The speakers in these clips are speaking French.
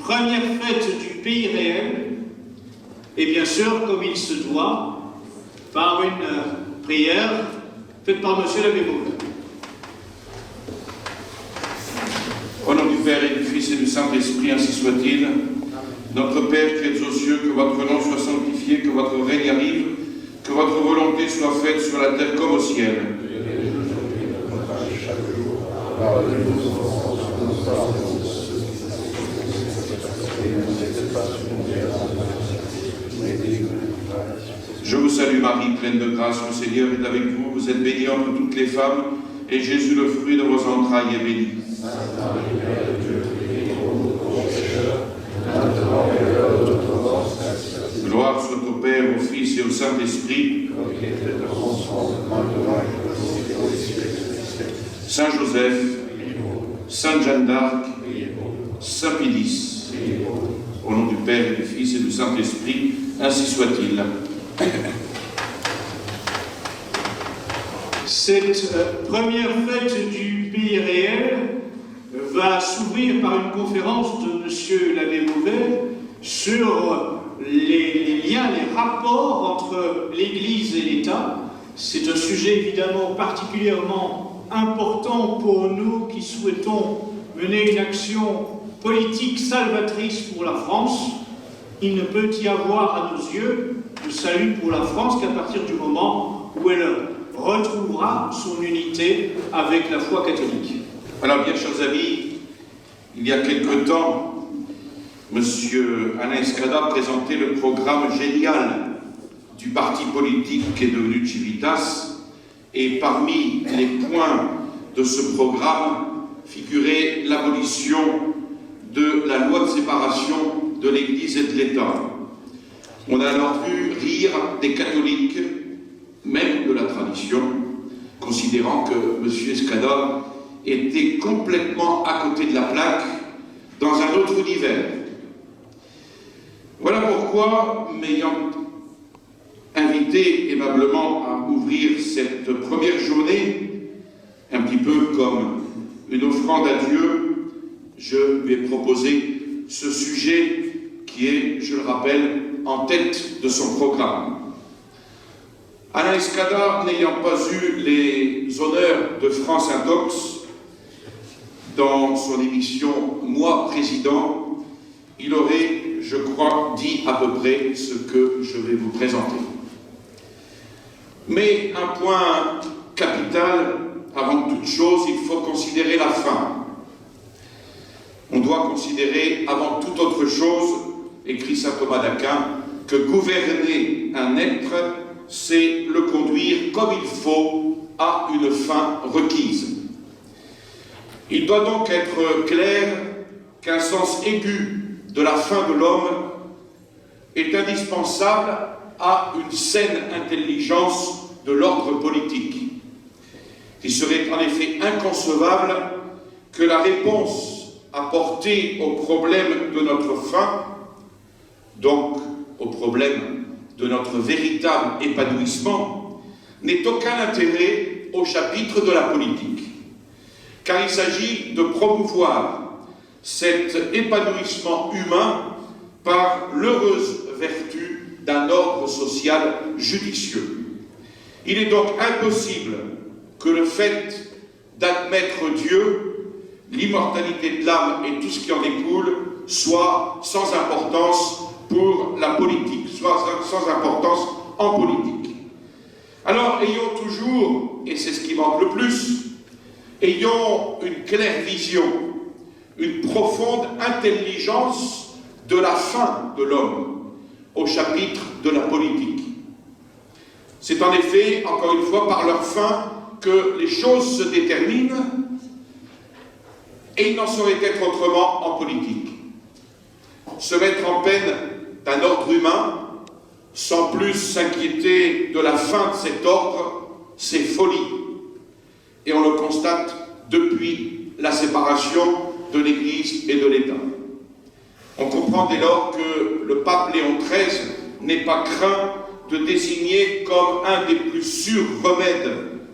première fête du pays réel, et bien sûr, comme il se doit, par une prière faite par Monsieur l'abbé Mauvet. Au nom du Père et du Fils et du Saint-Esprit, ainsi soit-il. Notre Père qui êtes aux cieux, que votre nom soit sanctifié, que votre règne arrive, que votre volonté soit faite sur la terre comme au ciel. Je vous salue Marie, pleine de grâce, le Seigneur est avec vous. Vous êtes bénie entre toutes les femmes, et Jésus, le fruit de vos entrailles, est béni. Gloire soit au Père, au Fils et au Saint-Esprit. Saint Joseph, Sainte Jeanne d'Arc, Saint Pédis, au nom du Père et du Fils et du Saint-Esprit, ainsi soit-il. Cette première fête du pays réel va s'ouvrir par une conférence de Monsieur l'abbé Mauvet sur les liens, les rapports entre l'Église et l'État. C'est un sujet évidemment particulièrement important pour nous qui souhaitons mener une action politique salvatrice pour la France. Il ne peut y avoir à nos yeux de salut pour la France qu'à partir du moment où elle retrouvera son unité avec la foi catholique. Alors bien chers amis, il y a quelque temps, M. Alain Escada présentait le programme génial du parti politique qui est devenu Civitas, et parmi les points de ce programme figurait l'abolition de la loi de séparation de l'Église et de l'État. On a alors vu rire des catholiques, même de la tradition, considérant que M. Escada était complètement à côté de la plaque, dans un autre univers. Voilà pourquoi, m'ayant invité aimablement à ouvrir cette première journée, un petit peu comme une offrande à Dieu, je lui ai proposé ce sujet qui est, je le rappelle, en tête de son programme. Alain Escada, n'ayant pas eu les honneurs de France Intox, dans son émission « Moi, Président », il aurait, je crois, dit à peu près ce que je vais vous présenter. Mais un point capital, avant toute chose, il faut considérer la fin. On doit considérer avant toute autre chose, écrit saint Thomas d'Aquin, que gouverner un être, c'est le conduire comme il faut à une fin requise. Il doit donc être clair qu'un sens aigu de la fin de l'homme est indispensable à une saine intelligence de l'ordre politique. Il serait en effet inconcevable que la réponse apportée au problème de notre fin, donc au problème de notre véritable épanouissement, n'ait aucun intérêt au chapitre de la politique. Car il s'agit de promouvoir cet épanouissement humain par l'heureuse vertu d'un ordre social judicieux. Il est donc impossible que le fait d'admettre Dieu, l'immortalité de l'âme et tout ce qui en découle soit sans importance pour la politique, soit sans importance en politique. Alors, ayons toujours, et c'est ce qui manque le plus, ayons une claire vision, une profonde intelligence de la fin de l'homme au chapitre de la politique. C'est en effet, encore une fois, par leur fin que les choses se déterminent, et il n'en saurait être autrement en politique. Se mettre en peine d'un ordre humain, sans plus s'inquiéter de la fin de cet ordre, c'est folie. Et on le constate depuis la séparation de l'Église et de l'État. On comprend dès lors que le pape Léon XIII n'est pas craint de désigner comme un des plus sûrs remèdes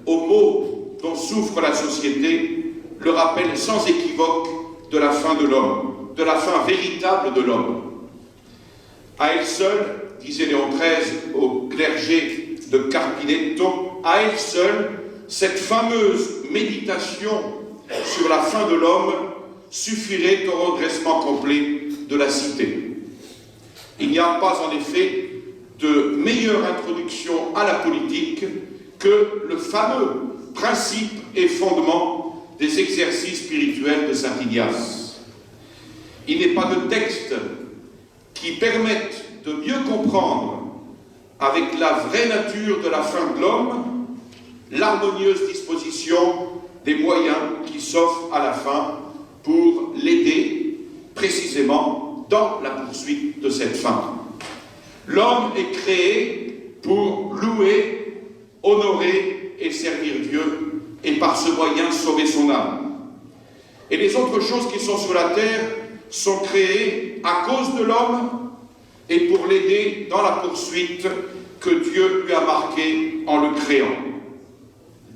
aux maux dont souffre la société le rappel sans équivoque de la fin de l'homme. de la fin véritable de l'homme. À elle seule, disait Léon XIII au clergé de Carpinetto, à elle seule, cette fameuse méditation sur la fin de l'homme suffirait au redressement complet de la cité. Il n'y a pas en effet de meilleure introduction à la politique que le fameux principe et fondement des exercices spirituels de saint Ignace. Il n'est pas de texte qui permette de mieux comprendre, avec la vraie nature de la fin de l'homme, l'harmonieuse disposition des moyens qui s'offrent à la fin pour l'aider précisément dans la poursuite de cette fin. L'homme est créé pour louer, honorer et servir Dieu, et par ce moyen sauver son âme. Et les autres choses qui sont sur la terre sont créées à cause de l'homme et pour l'aider dans la poursuite que Dieu lui a marquée en le créant.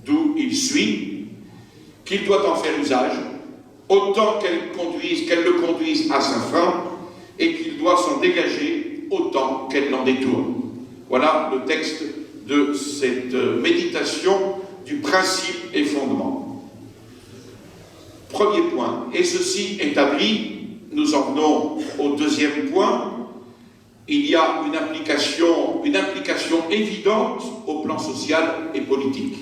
D'où il suit qu'il doit en faire usage, autant qu'elle le conduise à sa fin, et qu'il doit s'en dégager autant qu'elle l'en détourne. Voilà le texte de cette méditation du principe et fondement. Premier point, et ceci établi, nous en venons au deuxième point. Il y a une application évidente au plan social et politique,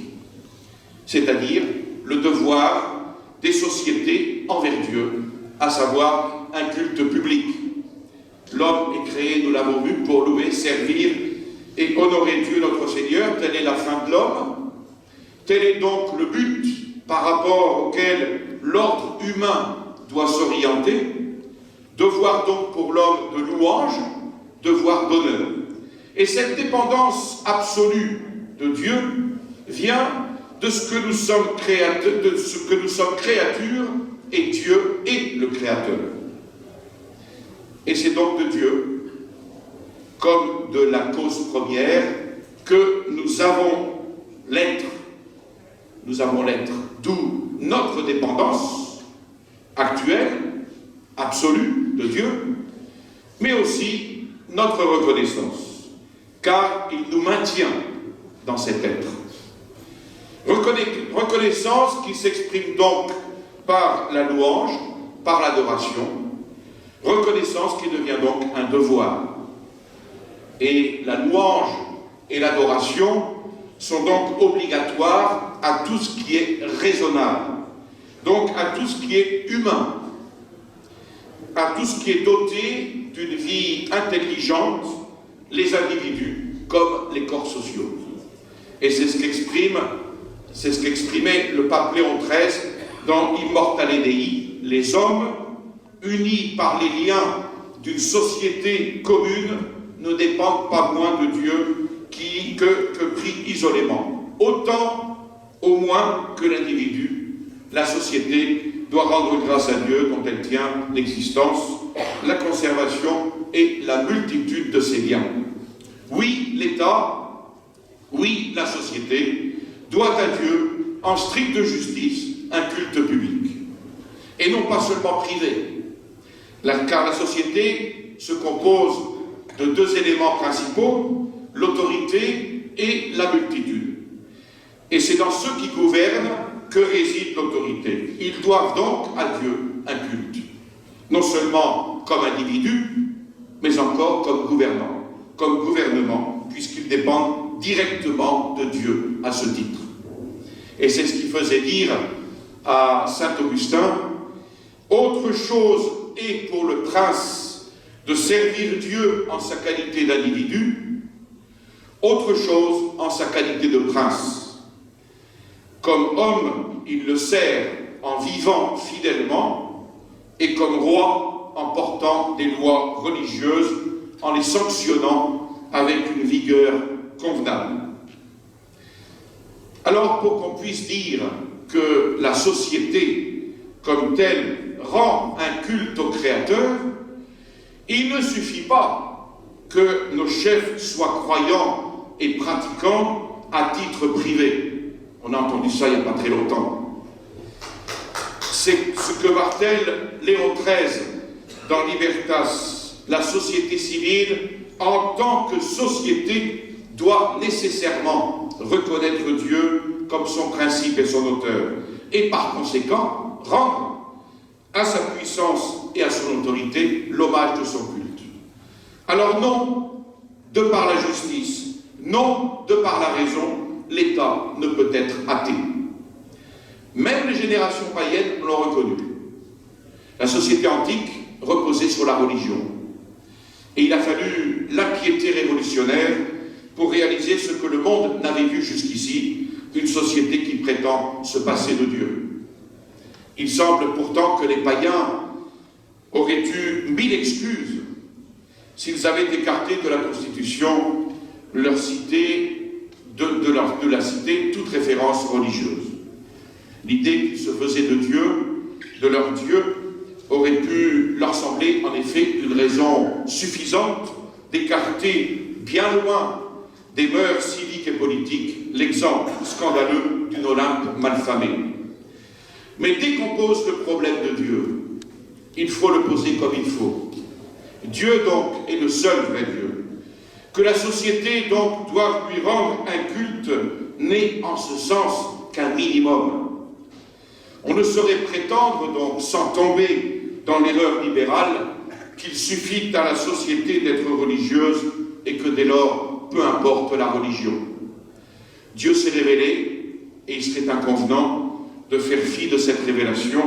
c'est-à-dire le devoir des sociétés envers Dieu, à savoir un culte public. L'homme est créé, nous l'avons vu, pour louer, servir et honorer Dieu notre Seigneur. Telle est la fin de l'homme. Tel est donc le but par rapport auquel l'ordre humain doit s'orienter. Devoir donc pour l'homme de louange, devoir d'honneur. Et cette dépendance absolue de Dieu vient de ce que nous sommes créatures, et Dieu est le Créateur. Et c'est donc de Dieu, comme de la cause première, que nous avons l'être. Nous avons l'être, d'où notre dépendance actuelle, absolue de Dieu, mais aussi notre reconnaissance, car il nous maintient dans cet être. Reconnaissance qui s'exprime donc par la louange, par l'adoration, reconnaissance qui devient donc un devoir. Et la louange et l'adoration sont donc obligatoires à tout ce qui est raisonnable, donc à tout ce qui est humain, à tout ce qui est doté d'une vie intelligente, les individus comme les corps sociaux. Et c'est ce qu'exprimait le pape Léon XIII dans Immortale Dei, les hommes, unis par les liens d'une société commune, ne dépendent pas moins de Dieu que pris isolément. Autant, au moins, que l'individu, la société doit rendre grâce à Dieu dont elle tient l'existence, la conservation et la multitude de ses liens. Oui, l'État, oui, la société, doit à Dieu, en stricte justice, un culte public. Et non pas seulement privé, car la société se compose de deux éléments principaux, l'autorité et la multitude. Et c'est dans ceux qui gouvernent que réside l'autorité. Ils doivent donc à Dieu un culte, non seulement comme individu, mais encore comme gouvernement, puisqu'ils dépendent directement de Dieu à ce titre. Et c'est ce qui faisait dire à saint Augustin, autre chose est pour le prince de servir Dieu en sa qualité d'individu, autre chose en sa qualité de prince. Comme homme, il le sert en vivant fidèlement, et comme roi en portant des lois religieuses, en les sanctionnant avec une vigueur convenable. Alors, pour qu'on puisse dire que la société, comme telle, rend un culte au Créateur, il ne suffit pas que nos chefs soient croyants et pratiquants à titre privé. On a entendu ça il n'y a pas très longtemps. C'est ce que martèle Léon XIII dans Libertas, la société civile, en tant que société, doit nécessairement reconnaître Dieu comme son principe et son auteur, et par conséquent rendre à sa puissance et à son autorité l'hommage de son culte. Alors non, de par la justice, non, de par la raison, l'État ne peut être athée. Même les générations païennes l'ont reconnu. La société antique reposait sur la religion. Et il a fallu la piété révolutionnaire pour réaliser ce que le monde n'avait vu jusqu'ici, une société qui prétend se passer de Dieu. Il semble pourtant que les païens auraient eu 1000 excuses s'ils avaient écarté de la Constitution leur cité, de la cité toute référence religieuse. L'idée qu'ils se faisaient de Dieu, de leur Dieu, aurait pu leur sembler en effet une raison suffisante d'écarter bien loin des mœurs civiques et politiques l'exemple scandaleux d'une Olympe malfamée. Mais dès qu'on pose le problème de Dieu, il faut le poser comme il faut. Dieu donc est le seul vrai Dieu, que la société donc doit lui rendre un culte n'est en ce sens qu'un minimum. On ne saurait prétendre donc, sans tomber dans l'erreur libérale, qu'il suffit à la société d'être religieuse et que dès lors, peu importe la religion. Dieu s'est révélé et il serait inconvenant de faire fi de cette révélation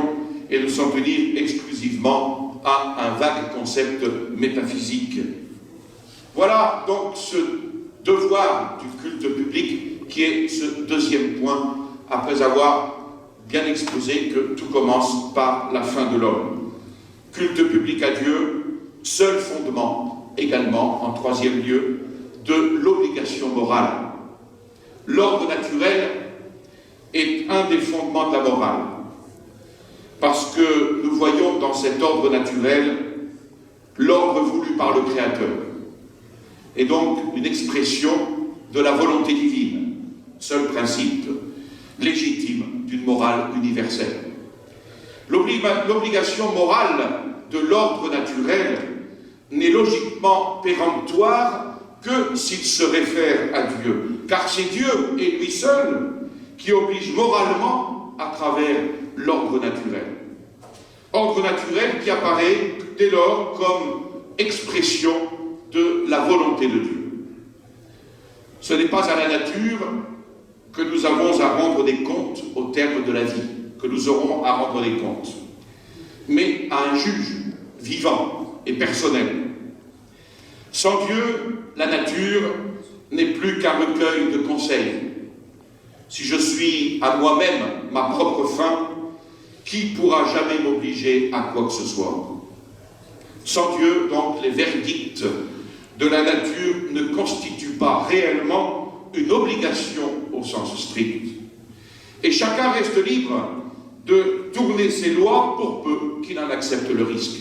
et de s'en tenir exclusivement à un vague concept métaphysique. Voilà donc ce devoir du culte public qui est ce deuxième point, après avoir bien exposé que tout commence par la fin de l'homme. Culte public à Dieu, seul fondement également, en troisième lieu, de l'obligation morale. L'ordre naturel est un des fondements de la morale, parce que nous voyons dans cet ordre naturel l'ordre voulu par le Créateur, et donc une expression de la volonté divine, seul principe légitime d'une morale universelle. L'obligation morale de l'ordre naturel n'est logiquement péremptoire que s'il se réfère à Dieu, car c'est Dieu et lui seul qui oblige moralement à travers l'ordre naturel. Ordre naturel qui apparaît dès lors comme expression de la volonté de Dieu. Ce n'est pas à la nature que nous avons à rendre des comptes au terme de la vie, que nous aurons à rendre des comptes, mais à un juge vivant et personnel. Sans Dieu, la nature n'est plus qu'un recueil de conseils. Si je suis à moi-même ma propre fin, qui pourra jamais m'obliger à quoi que ce soit? Sans Dieu, donc, les verdicts de la nature ne constituent pas réellement une obligation au sens strict. Et chacun reste libre de tourner ses lois pour peu qu'il en accepte le risque.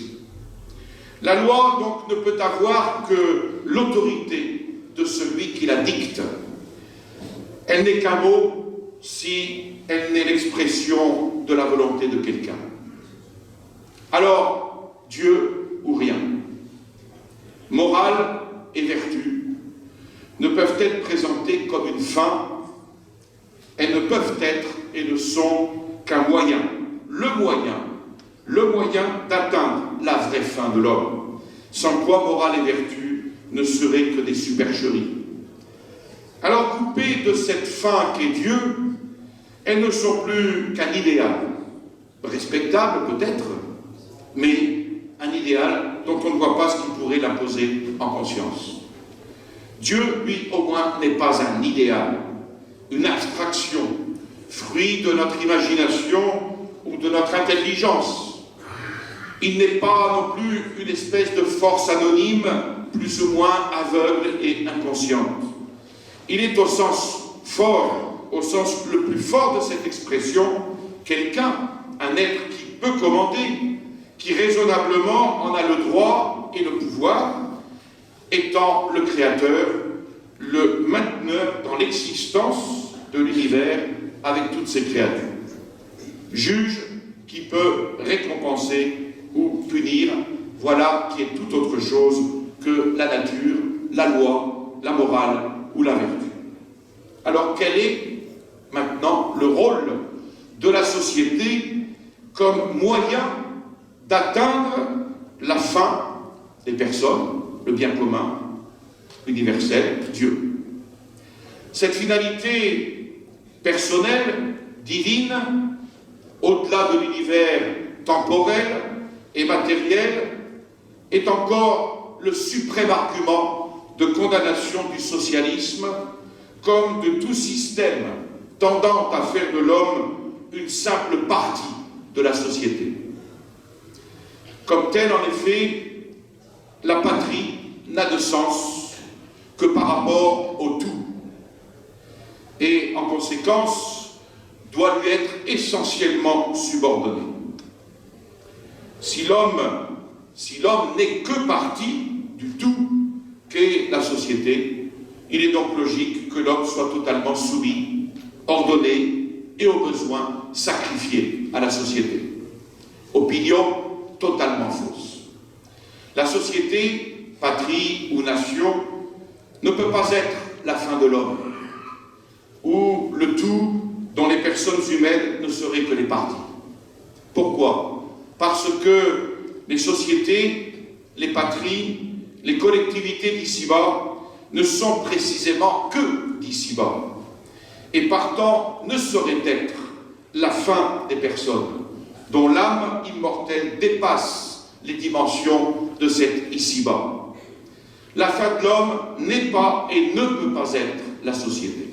La loi, donc, ne peut avoir que l'autorité de celui qui la dicte. Elle n'est qu'un mot si elle n'est l'expression de la volonté de quelqu'un. Alors, Dieu ou rien. Morale et vertu ne peuvent être présentées comme une fin, elles ne peuvent être et ne sont qu'un moyen, le moyen d'atteindre la vraie fin de l'homme, sans quoi morale et vertu ne seraient que des supercheries. Alors, coupées de cette fin qu'est Dieu, elles ne sont plus qu'un idéal, respectable peut-être, mais un idéal dont on ne voit pas ce qui pourrait l'imposer en conscience. Dieu, lui, au moins, n'est pas un idéal, une abstraction, fruit de notre imagination ou de notre intelligence. Il n'est pas non plus une espèce de force anonyme, plus ou moins aveugle et inconsciente. Il est au sens fort, au sens le plus fort de cette expression, quelqu'un, un être qui peut commander, qui raisonnablement en a le droit et le pouvoir, étant le créateur, le mainteneur dans l'existence de l'univers avec toutes ses créatures. Juge qui peut récompenser ou punir voilà qui est tout autre chose que la nature, la loi, la morale ou la vertu. Alors quel est maintenant le rôle de la société comme moyen d'atteindre la fin des personnes, le bien commun, universel, Dieu? Cette finalité personnelle, divine, au-delà de l'univers temporel et matériel, est encore le suprême argument de condamnation du socialisme comme de tout système tendant à faire de l'homme une simple partie de la société. Comme tel, en effet, la patrie n'a de sens que par rapport au tout, et en conséquence doit lui être essentiellement subordonné. Si l'homme n'est que partie du tout qu'est la société, il est donc logique que l'homme soit totalement soumis, ordonné et au besoin sacrifié à la société. Opinion totalement fausse. La société, patrie ou nation, ne peut pas être la fin de l'homme, ou le tout dont les personnes humaines ne seraient que les parties. Pourquoi? Parce que les sociétés, les patries, les collectivités d'ici-bas ne sont précisément que d'ici-bas, et partant ne sauraient être la fin des personnes, dont l'âme immortelle dépasse les dimensions de cet ici-bas. La fin de l'homme n'est pas et ne peut pas être la société,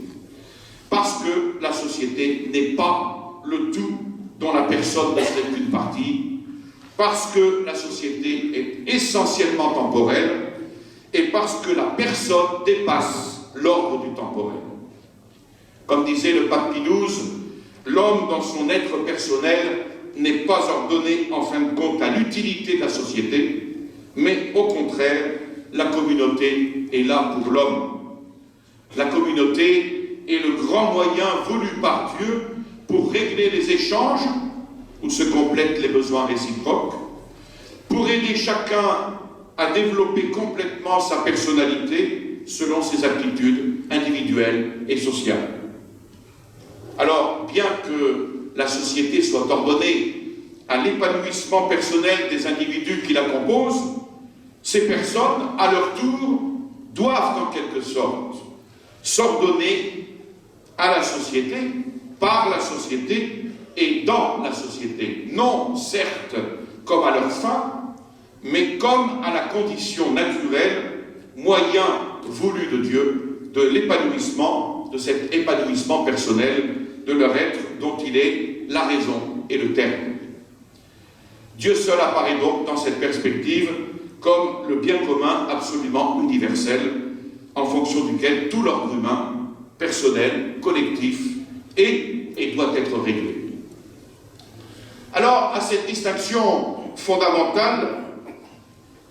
parce que la société n'est pas le tout dont la personne ne serait qu'une partie, parce que la société est essentiellement temporelle, et parce que la personne dépasse l'ordre du temporel. Comme disait le pape Pie XII, l'homme dans son être personnel n'est pas ordonné en fin de compte à l'utilité de la société, mais au contraire, la communauté est là pour l'homme. La communauté est le grand moyen voulu par Dieu pour régler les échanges, où se complètent les besoins réciproques, pour aider chacun à développer complètement sa personnalité selon ses aptitudes individuelles et sociales. Alors, bien que la société soit ordonnée à l'épanouissement personnel des individus qui la composent, ces personnes, à leur tour, doivent en quelque sorte s'ordonner à la société, par la société et dans la société. Non, certes, comme à leur fin, mais comme à la condition naturelle, moyen voulu de Dieu, de l'épanouissement, de cet épanouissement personnel de leur être dont il est la raison et le terme. Dieu seul apparaît donc dans cette perspective comme le bien commun absolument universel, en fonction duquel tout l'ordre humain, personnel, collectif, est et doit être réglé. Alors, à cette distinction fondamentale,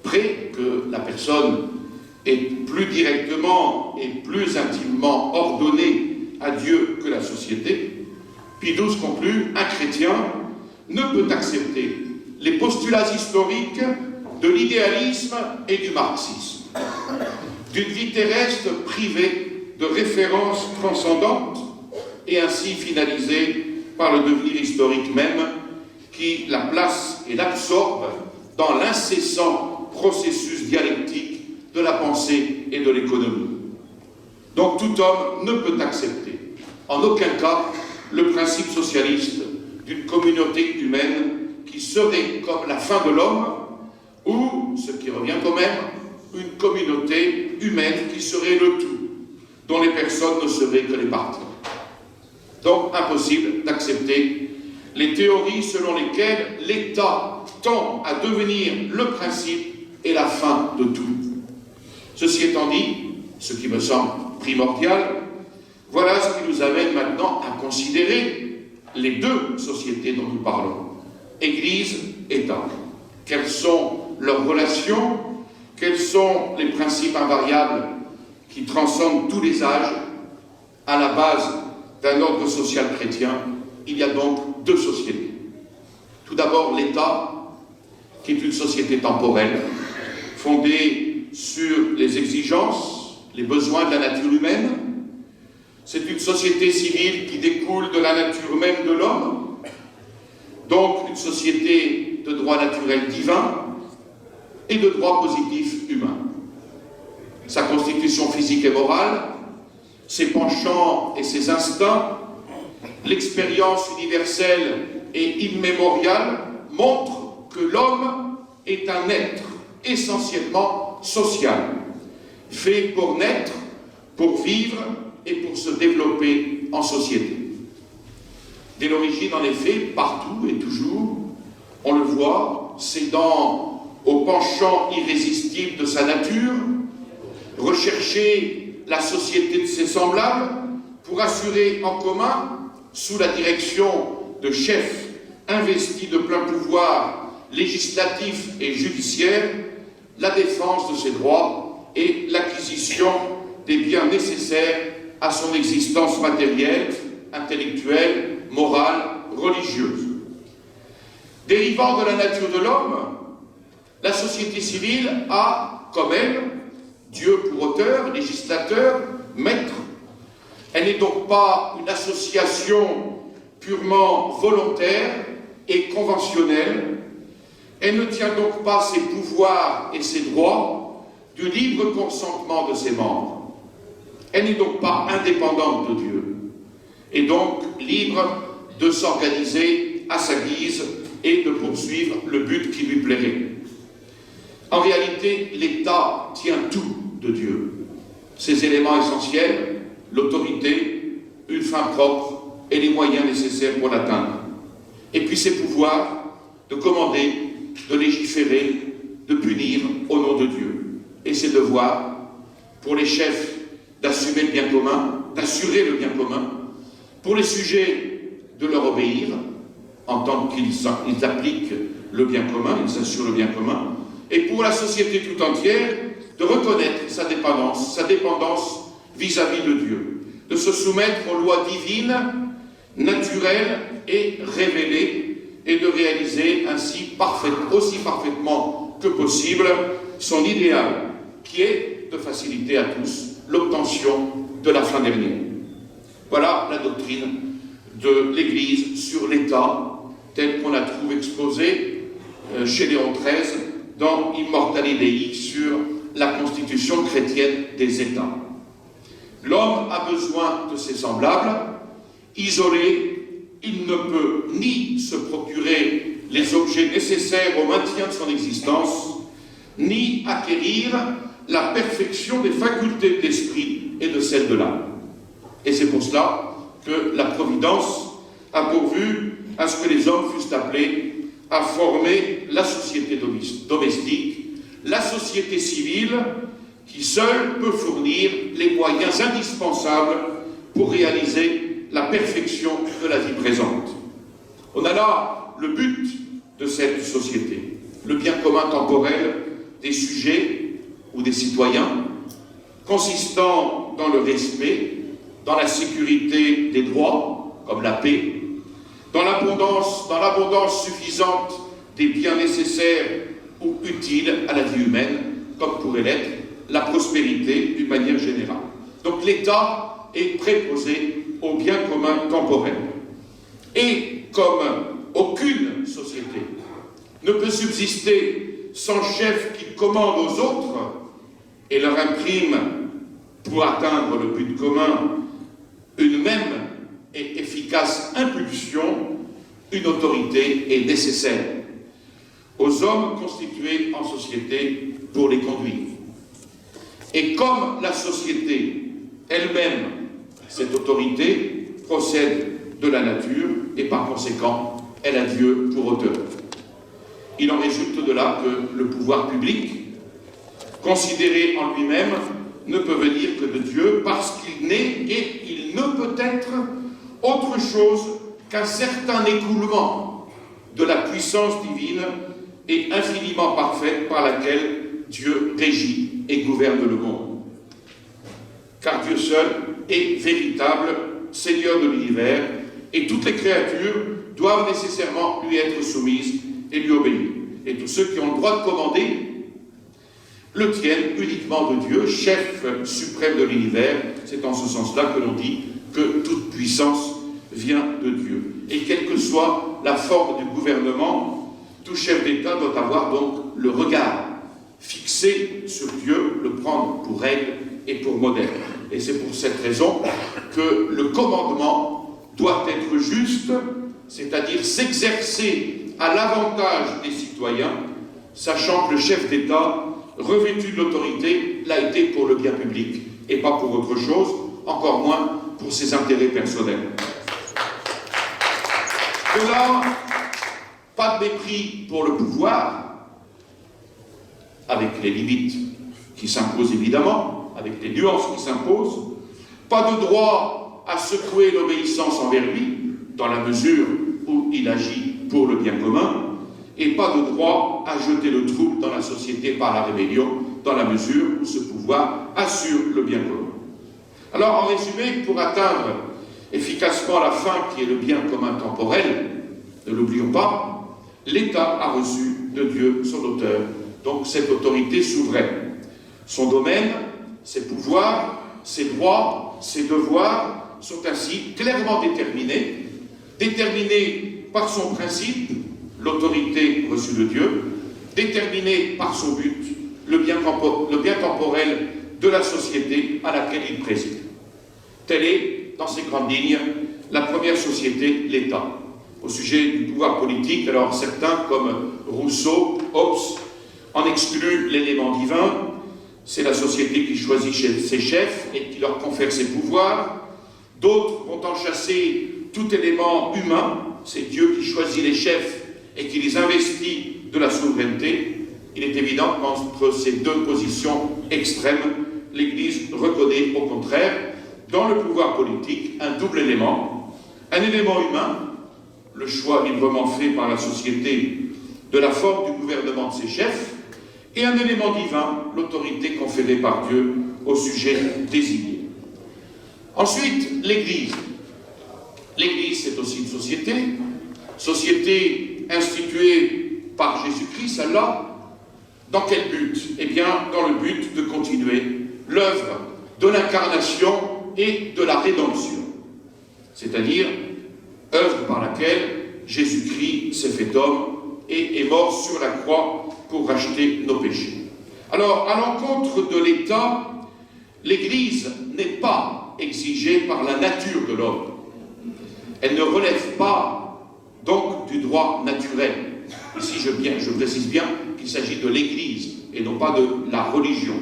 près que la personne est plus directement et plus intimement ordonnée à Dieu que la société, Pie XII conclut, un chrétien ne peut accepter les postulats historiques de l'idéalisme et du marxisme, d'une vie terrestre privée de références transcendantes et ainsi finalisée par le devenir historique même qui la place et l'absorbe dans l'incessant processus dialectique de la pensée et de l'économie. Donc tout homme ne peut accepter, en aucun cas, le principe socialiste d'une communauté humaine qui serait comme la fin de l'homme, ou, ce qui revient quand même, une communauté humaine qui serait le tout, dont les personnes ne seraient que les parties. Donc impossible d'accepter les théories selon lesquelles l'État tend à devenir le principe et la fin de tout. Ceci étant dit, ce qui me semble primordial, voilà ce qui nous amène maintenant à considérer les deux sociétés dont nous parlons, Église et État. Quelles sont leurs relations? Quels sont les principes invariables qui transcendent tous les âges? À la base d'un ordre social chrétien, il y a donc deux sociétés. Tout d'abord, l'État, qui est une société temporelle, fondée sur les exigences, les besoins de la nature humaine. C'est une société civile qui découle de la nature même de l'homme, donc une société de droit naturel divin et de droit positif humain. Sa constitution physique et morale, ses penchants et ses instincts, l'expérience universelle et immémoriale montrent que l'homme est un être essentiellement social, fait pour naître, pour vivre et pour se développer en société. Dès l'origine, en effet, partout et toujours, on le voit, cédant au penchant irrésistible de sa nature, rechercher la société de ses semblables pour assurer en commun, sous la direction de chefs investis de plein pouvoir législatif et judiciaire, la défense de ses droits et l'acquisition des biens nécessaires à son existence matérielle, intellectuelle, morale, religieuse. Dérivant de la nature de l'homme, la société civile a, comme elle, Dieu pour auteur, législateur, maître. Elle n'est donc pas une association purement volontaire et conventionnelle. Elle ne tient donc pas ses pouvoirs et ses droits du libre consentement de ses membres. Elle n'est donc pas indépendante de Dieu, et donc libre de s'organiser à sa guise et de poursuivre le but qui lui plairait. En réalité, l'État tient tout de Dieu. Ses éléments essentiels, l'autorité, une fin propre et les moyens nécessaires pour l'atteindre. Et puis ses pouvoirs de commander, de légiférer, de punir au nom de Dieu. Et ses devoirs pour les chefs d'assumer le bien commun, d'assurer le bien commun, pour les sujets de leur obéir, en tant qu'ils appliquent le bien commun, ils assurent le bien commun, et pour la société tout entière, de reconnaître sa dépendance vis-à-vis de Dieu, de se soumettre aux lois divines, naturelles et révélées, et de réaliser ainsi aussi parfaitement que possible son idéal, qui est de faciliter à tous l'obtention de la fin dernière. Voilà la doctrine de l'Église sur l'État, telle qu'on la trouve exposée chez Léon XIII dans Immortali Dei sur la constitution chrétienne des États. L'homme a besoin de ses semblables. Isolé, il ne peut ni se procurer les objets nécessaires au maintien de son existence, ni acquérir la perfection des facultés de l'esprit et de celles de l'âme. Et c'est pour cela que la Providence a pourvu à ce que les hommes fussent appelés à former la société domestique, la société civile, qui seule peut fournir les moyens indispensables pour réaliser la perfection de la vie présente. On a là le but de cette société, le bien commun temporel des sujets ou des citoyens, consistant dans le respect, dans la sécurité des droits, comme la paix, dans l'abondance suffisante des biens nécessaires ou utiles à la vie humaine, comme pourrait l'être la prospérité d'une manière générale. Donc l'État est préposé au bien commun temporel. Et comme aucune société ne peut subsister sans chef qui commande aux autres et leur imprime, pour atteindre le but commun, une même et efficace impulsion, une autorité est nécessaire aux hommes constitués en société pour les conduire. Et comme la société elle-même, cette autorité, procède de la nature et par conséquent, elle a Dieu pour auteur. Il en résulte de là que le pouvoir public, considéré en lui-même, ne peut venir que de Dieu parce qu'il n'est et il ne peut être autre chose qu'un certain écoulement de la puissance divine et infiniment parfaite par laquelle Dieu régit et gouverne le monde. Car Dieu seul est véritable Seigneur de l'univers et toutes les créatures doivent nécessairement lui être soumises et lui obéir. et tous ceux qui ont le droit de commander le tiennent uniquement de Dieu, chef suprême de l'univers. C'est en ce sens-là que l'on dit que toute puissance vient de Dieu. Et quelle que soit la forme du gouvernement, tout chef d'État doit avoir donc le regard fixé sur Dieu, le prendre pour règle et pour modèle. Et c'est pour cette raison que le commandement doit être juste, c'est-à-dire s'exercer à l'avantage des citoyens, sachant que le chef d'État, revêtu de l'autorité, l'a été pour le bien public et pas pour autre chose, encore moins pour ses intérêts personnels. De là, pas de mépris pour le pouvoir, avec les limites qui s'imposent évidemment, avec les nuances qui s'imposent, pas de droit à secouer l'obéissance envers lui, dans la mesure où il agit pour le bien commun, et pas de droit à jeter le trouble dans la société par la rébellion, dans la mesure où ce pouvoir assure le bien commun. Alors, en résumé, pour atteindre efficacement la fin qui est le bien commun temporel, ne l'oublions pas, l'État a reçu de Dieu son auteur, donc cette autorité souveraine. Son domaine, ses pouvoirs, ses droits, ses devoirs sont ainsi clairement déterminés par son principe, l'autorité reçue de Dieu, déterminée par son but, le bien temporel de la société à laquelle il préside. Telle est, dans ces grandes lignes, la première société, l'État. Au sujet du pouvoir politique, alors certains, comme Rousseau, Hobbes, en excluent l'élément divin. C'est la société qui choisit ses chefs et qui leur confère ses pouvoirs. D'autres vont en chasser tout élément humain. C'est Dieu qui choisit les chefs et qui les investit de la souveraineté. Il est évident qu'entre ces deux positions extrêmes, l'Église reconnaît au contraire, dans le pouvoir politique, un double élément. Un élément humain, le choix librement fait par la société de la forme du gouvernement de ses chefs, et un élément divin, l'autorité conférée par Dieu au sujet désigné. Ensuite, l'Église. L'Église, c'est aussi une société instituée par Jésus-Christ, celle-là. Dans quel but? Eh bien, dans le but de continuer l'œuvre de l'incarnation et de la rédemption, c'est-à-dire œuvre par laquelle Jésus-Christ s'est fait homme et est mort sur la croix pour racheter nos péchés. Alors, à l'encontre de l'État, l'Église n'est pas exigée par la nature de l'homme. Elle ne relève pas donc du droit naturel. Ici, je précise bien qu'il s'agit de l'Église et non pas de la religion.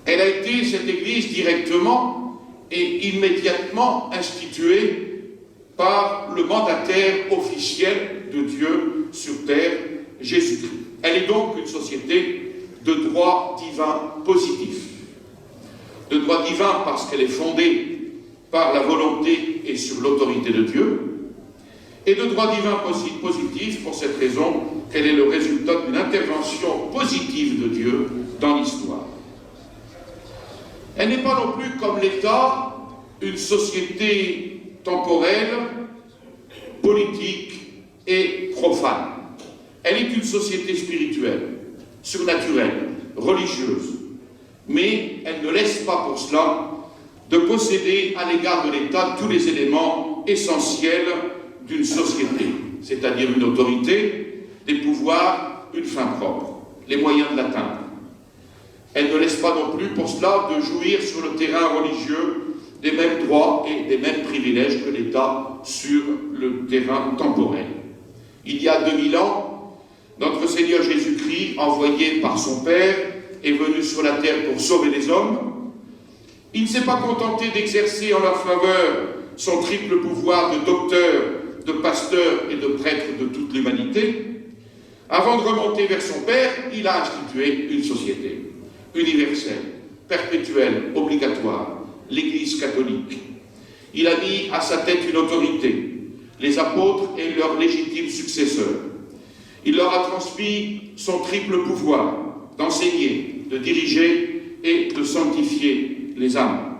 Elle a été, cette Église, directement et immédiatement instituée par le mandataire officiel de Dieu sur terre, Jésus-Christ. Elle est donc une société de droit divin positif. De droit divin parce qu'elle est fondée par la volonté et sur l'autorité de Dieu, et de droit divin positif pour cette raison qu'elle est le résultat d'une intervention positive de Dieu dans l'histoire. Elle n'est pas non plus comme l'État une société temporelle, politique et profane. Elle est une société spirituelle, surnaturelle, religieuse, mais elle ne laisse pas pour cela de posséder à l'égard de l'État tous les éléments essentiels d'une société, c'est-à-dire une autorité, des pouvoirs, une fin propre, les moyens de l'atteindre. Elle ne laisse pas non plus pour cela de jouir sur le terrain religieux des mêmes droits et des mêmes privilèges que l'État sur le terrain temporel. Il y a 2000 ans, notre Seigneur Jésus-Christ, envoyé par son Père, est venu sur la terre pour sauver les hommes. Il ne s'est pas contenté d'exercer en leur faveur son triple pouvoir de docteur, de pasteur et de prêtre de toute l'humanité. Avant de remonter vers son Père, il a institué une société universelle, perpétuelle, obligatoire, l'Église catholique. Il a mis à sa tête une autorité, les apôtres et leurs légitimes successeurs. Il leur a transmis son triple pouvoir d'enseigner, de diriger et de sanctifier les âmes.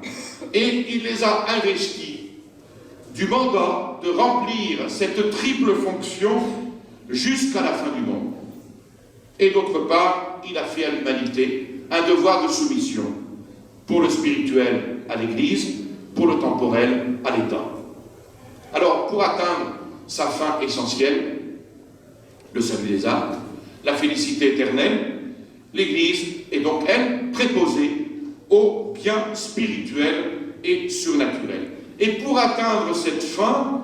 Et il les a investis du mandat de remplir cette triple fonction jusqu'à la fin du monde. et d'autre part, il a fait à l'humanité un devoir de soumission, pour le spirituel à l'Église, pour le temporel à l'État. Alors, pour atteindre sa fin essentielle, le salut des âmes, la félicité éternelle, l'Église est donc, elle, préposée aux biens spirituels et surnaturels. Et pour atteindre cette fin,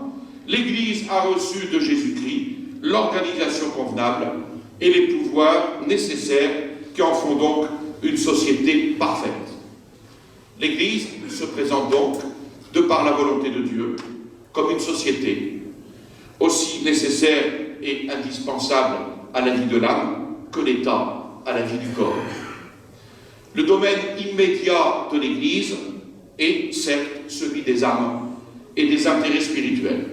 l'Église a reçu de Jésus-Christ l'organisation convenable et les pouvoirs nécessaires qui en font donc une société parfaite. L'Église se présente donc, de par la volonté de Dieu, comme une société aussi nécessaire et indispensable à la vie de l'âme que l'État à la vie du corps. Le domaine immédiat de l'Église est certes celui des âmes et des intérêts spirituels,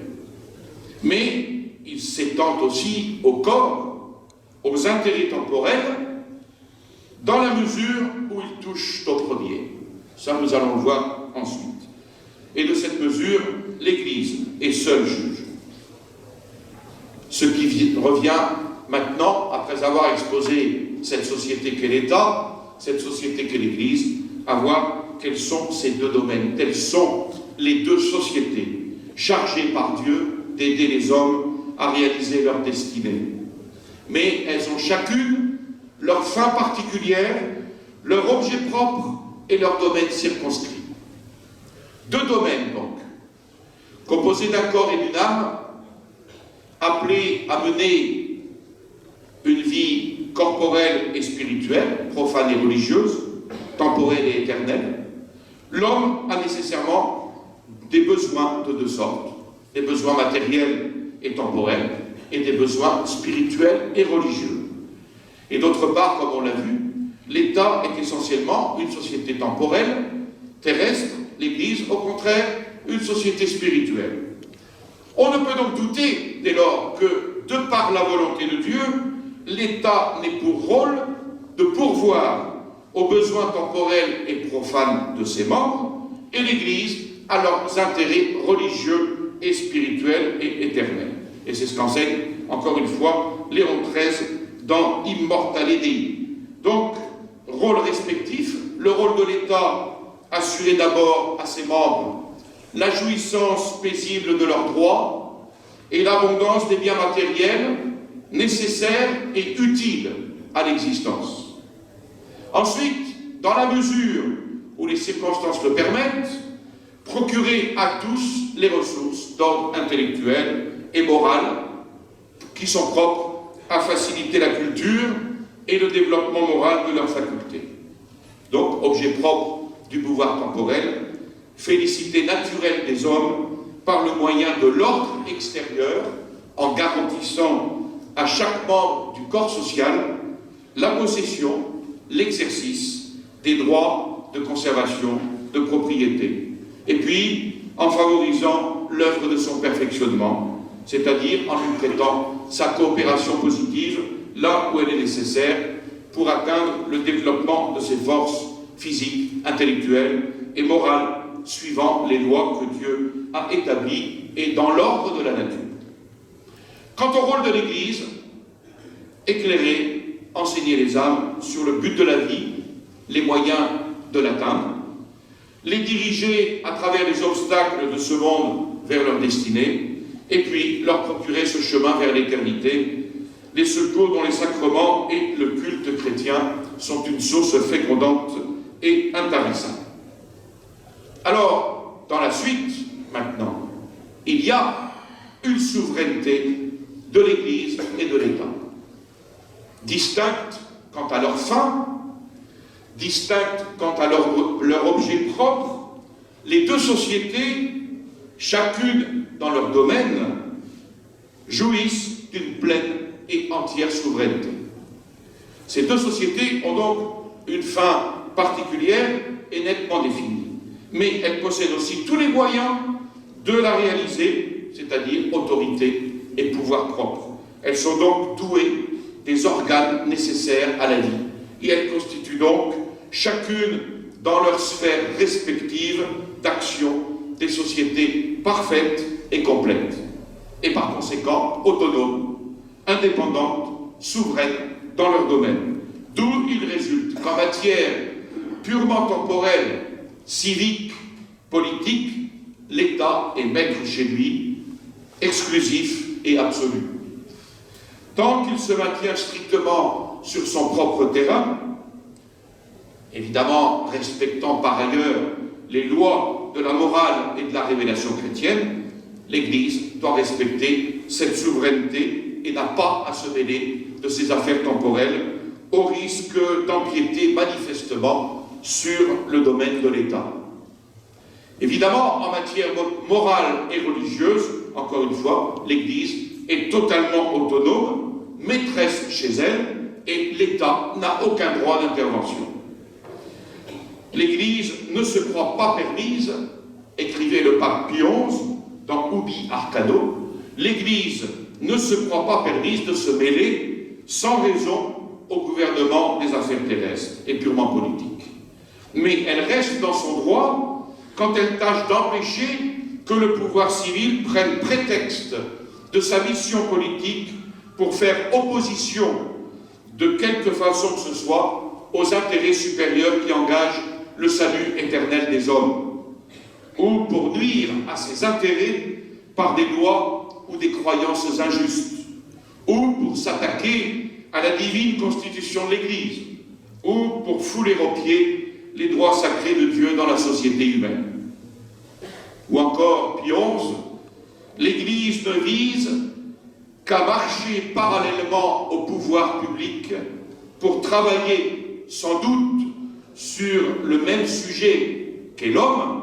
mais il s'étend aussi au corps, aux intérêts temporels, dans la mesure où il touche au premier. Ça, nous allons le voir ensuite. Et de cette mesure, l'Église est seule juge. Ce qui revient maintenant, après avoir exposé cette société qu'est l'État, cette société qu'est l'Église, à voir quels sont ces deux domaines, quelles sont les deux sociétés chargées par Dieu d'aider les hommes à réaliser leur destinée. Mais elles ont chacune leur fin particulière, leur objet propre et leur domaine circonscrit. Deux domaines donc, composés d'un corps et d'une âme, appelés à mener une vie corporelle et spirituelle, profane et religieuse, temporelle et éternelle. L'homme a nécessairement des besoins de deux sortes, des besoins matériels et temporels, et des besoins spirituels et religieux. Et d'autre part, comme on l'a vu, l'État est essentiellement une société temporelle, terrestre, l'Église, au contraire, une société spirituelle. On ne peut donc douter, dès lors, que, de par la volonté de Dieu, l'État n'ait pour rôle de pourvoir aux besoins temporels et profanes de ses membres, et l'Église à leurs intérêts religieux et spirituels et éternels. Et c'est ce qu'enseigne, encore une fois, Léon XIII dans Immortale Dei. Donc, rôle respectif, le rôle de l'État, assurer d'abord à ses membres la jouissance paisible de leurs droits et l'abondance des biens matériels nécessaires et utiles à l'existence. Ensuite, dans la mesure où les circonstances le permettent, procurer à tous les ressources d'ordre intellectuel et moral qui sont propres à faciliter la culture et le développement moral de leurs facultés. Donc, objet propre du pouvoir temporel, félicité naturelle des hommes par le moyen de l'ordre extérieur, en garantissant à chaque membre du corps social la possession, l'exercice des droits de conservation, de propriété. Et puis, en favorisant l'œuvre de son perfectionnement, c'est-à-dire en lui prêtant sa coopération positive là où elle est nécessaire pour atteindre le développement de ses forces physiques, intellectuelles et morales, suivant les lois que Dieu a établies et dans l'ordre de la nature. Quant au rôle de l'Église, éclairer, enseigner les âmes sur le but de la vie, les moyens de l'atteindre, les diriger à travers les obstacles de ce monde vers leur destinée, et puis leur procurer ce chemin vers l'éternité, les secours dont les sacrements et le culte chrétien sont une source fécondante et intarissable. Alors, dans la suite, maintenant, il y a une souveraineté de l'Église et de l'État, distinctes quant à leur fin, distinctes quant à leur objet propre. Les deux sociétés, chacune dans leur domaine, jouissent d'une pleine et entière souveraineté. Ces deux sociétés ont donc une fin particulière et nettement définie, mais elles possèdent aussi tous les moyens de la réaliser, c'est-à-dire autorité et pouvoir propre. Elles sont donc douées des organes nécessaires à la vie, et elles constituent donc, chacune dans leur sphère respective d'action, des sociétés parfaites et complètes, et par conséquent autonomes, indépendantes, souveraines dans leur domaine. D'où il résulte qu'en matière purement temporelle, civique, politique, l'État est maître chez lui, exclusif et absolu. Tant qu'il se maintient strictement sur son propre terrain, évidemment respectant par ailleurs les lois de la morale et de la révélation chrétienne, l'Église doit respecter cette souveraineté et n'a pas à se mêler de ses affaires temporelles au risque d'empiéter manifestement sur le domaine de l'État. Évidemment, en matière morale et religieuse, encore une fois, l'Église est totalement autonome, maîtresse chez elle, et l'État n'a aucun droit d'intervention. L'Église ne se croit pas permise, écrivait le pape Pie XI dans Ubi Arcado, l'Église ne se croit pas permise de se mêler sans raison au gouvernement des affaires terrestres et purement politiques. Mais elle reste dans son droit quand elle tâche d'empêcher que le pouvoir civil prenne prétexte de sa mission politique pour faire opposition de quelque façon que ce soit aux intérêts supérieurs qui engagent le salut éternel des hommes, ou pour nuire à ses intérêts par des lois ou des croyances injustes, ou pour s'attaquer à la divine constitution de l'Église, ou pour fouler aux pieds les droits sacrés de Dieu dans la société humaine. Ou encore, Pie XI, l'Église ne vise qu'à marcher parallèlement au pouvoir public pour travailler sans doute sur le même sujet qu'est l'homme,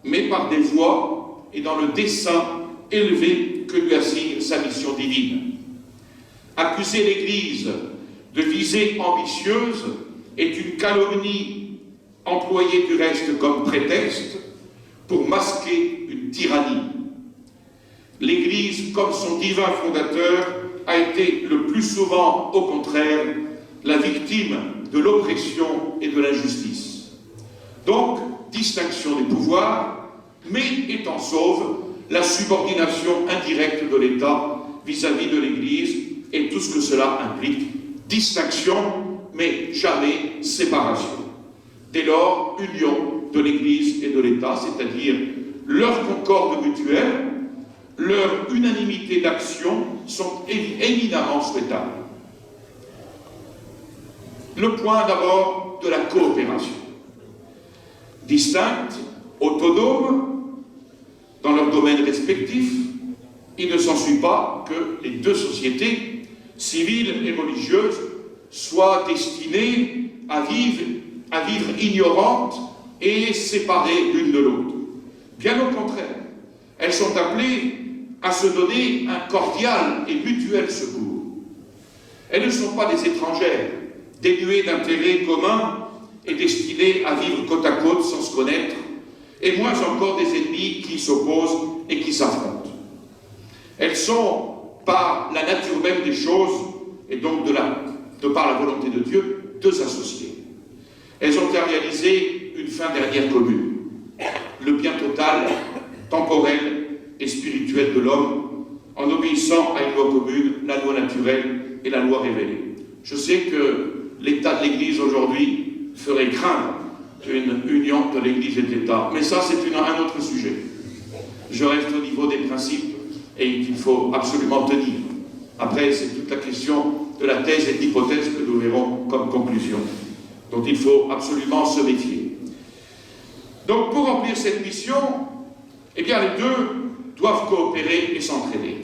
mais par des voies et dans le dessein élevé que lui assigne sa mission divine. Accuser l'Église de visée ambitieuse est une calomnie employée du reste comme prétexte pour masquer une tyrannie. L'Église, comme son divin fondateur, a été le plus souvent, au contraire, la victime de l'oppression et de l'injustice. Donc, distinction des pouvoirs, mais étant sauve la subordination indirecte de l'État vis-à-vis de l'Église et tout ce que cela implique. Distinction, mais jamais séparation. Dès lors, union de l'Église et de l'État, c'est-à-dire leur concorde mutuelle, leur unanimité d'action sont éminemment souhaitables. Le point d'abord de la coopération. Distinctes, autonomes, dans leurs domaines respectifs, il ne s'ensuit pas que les deux sociétés, civiles et religieuses, soient destinées à vivre ignorantes et séparées l'une de l'autre. Bien au contraire, elles sont appelées à se donner un cordial et mutuel secours. Elles ne sont pas des étrangères, dénuées d'intérêts communs et destinées à vivre côte à côte sans se connaître, et moins encore des ennemis qui s'opposent et qui s'affrontent. Elles sont, par la nature même des choses, et donc de par la volonté de Dieu, deux associées. Elles ont à réaliser une fin dernière commune, le bien total, temporel et spirituel de l'homme, en obéissant à une loi commune, la loi naturelle et la loi révélée. Je sais que l'état de l'Église aujourd'hui ferait craindre une union de l'Église et de l'État, mais ça c'est un autre sujet. Je reste au niveau des principes et qu'il faut absolument tenir. Après, c'est toute la question de la thèse et de l'hypothèse que nous verrons comme conclusion, dont il faut absolument se méfier. Donc, pour remplir cette mission, eh bien, les deux doivent coopérer et s'entraider,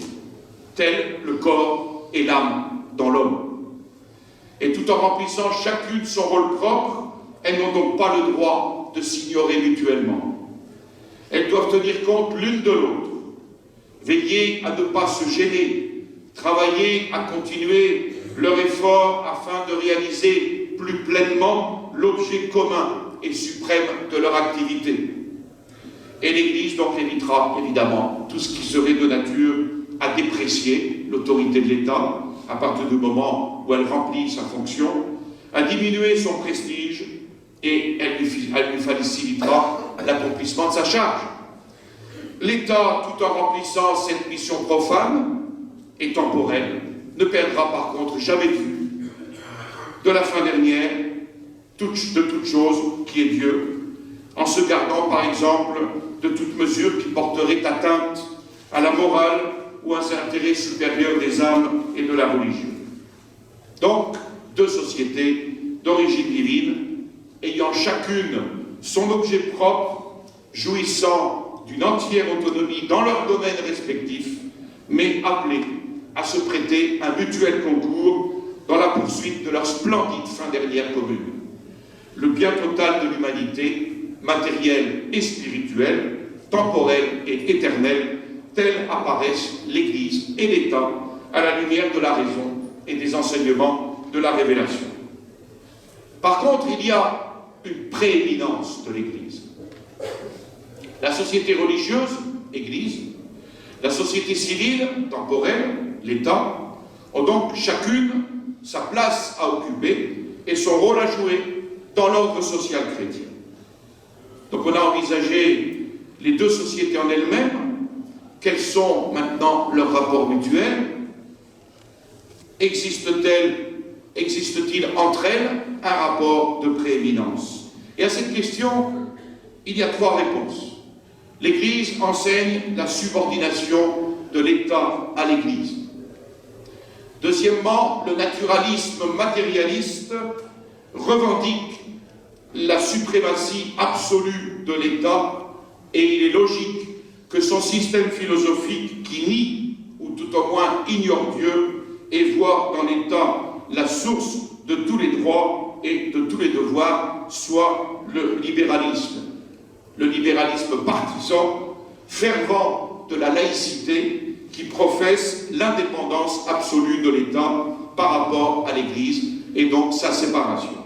tel le corps et l'âme dans l'homme. Et tout en remplissant chacune son rôle propre, elles n'ont donc pas le droit de s'ignorer mutuellement. Elles doivent tenir compte l'une de l'autre, veiller à ne pas se gêner, travailler à continuer leur effort afin de réaliser plus pleinement l'objet commun et suprême de leur activité. Et l'Église donc évitera évidemment tout ce qui serait de nature à déprécier l'autorité de l'État à partir du moment où elle remplit sa fonction, à diminuer son prestige et elle lui facilitera l'accomplissement de sa charge. L'État, tout en remplissant cette mission profane et temporelle, ne perdra par contre jamais de vue de la fin dernière, de toute chose qui est Dieu, en se gardant par exemple de toute mesure qui porterait atteinte à la morale ou à l'intérêt supérieur des âmes et de la religion. Donc, deux sociétés d'origine divine, ayant chacune son objet propre, jouissant d'une entière autonomie dans leurs domaines respectifs, mais appelées à se prêter un mutuel concours dans la poursuite de leur splendide fin dernière commune. Le bien total de l'humanité, matérielle et spirituelle, temporelle et éternelle, tels apparaissent l'Église et l'État à la lumière de la raison et des enseignements de la révélation. Par contre, il y a une prééminence de l'Église. La société religieuse, Église, la société civile, temporelle, l'État, ont donc chacune sa place à occuper et son rôle à jouer dans l'ordre social chrétien. Donc on a envisagé les deux sociétés en elles-mêmes. Quels sont maintenant leurs rapports mutuels? Existe-t-il entre elles un rapport de prééminence? Et à cette question, il y a trois réponses. L'Église enseigne la subordination de l'État à l'Église. Deuxièmement, le naturalisme matérialiste revendique la suprématie absolue de l'État et il est logique que son système philosophique qui nie, ou tout au moins ignore Dieu, et voit dans l'État la source de tous les droits et de tous les devoirs, soit le libéralisme partisan, fervent de la laïcité, qui professe l'indépendance absolue de l'État par rapport à l'Église, et donc sa séparation.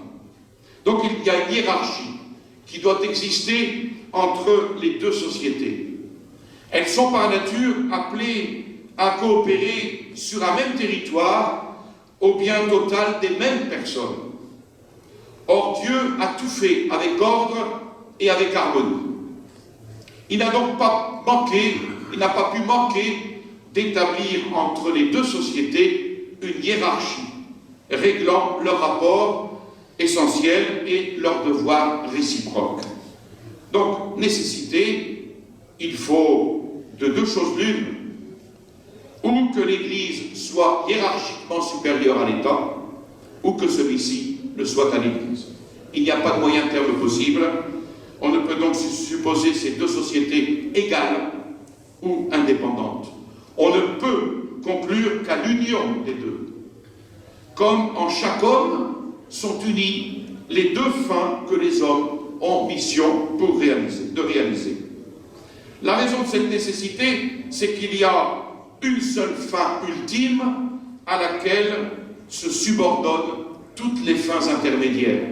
Donc il y a une hiérarchie qui doit exister entre les deux sociétés. Elles sont par nature appelées à coopérer sur un même territoire au bien total des mêmes personnes. Or Dieu a tout fait avec ordre et avec harmonie. Il n'a donc pas pu manquer d'établir entre les deux sociétés une hiérarchie réglant leurs rapports essentiels et leurs devoirs réciproques. Donc, nécessité, il faut de deux choses l'une, ou que l'Église soit hiérarchiquement supérieure à l'État, ou que celui-ci le soit à l'Église. Il n'y a pas de moyen terme possible. On ne peut donc supposer ces deux sociétés égales ou indépendantes. On ne peut conclure qu'à l'union des deux. Comme en chaque homme sont unis les deux fins que les hommes ont mission de réaliser. La raison de cette nécessité, c'est qu'il y a une seule fin ultime à laquelle se subordonnent toutes les fins intermédiaires.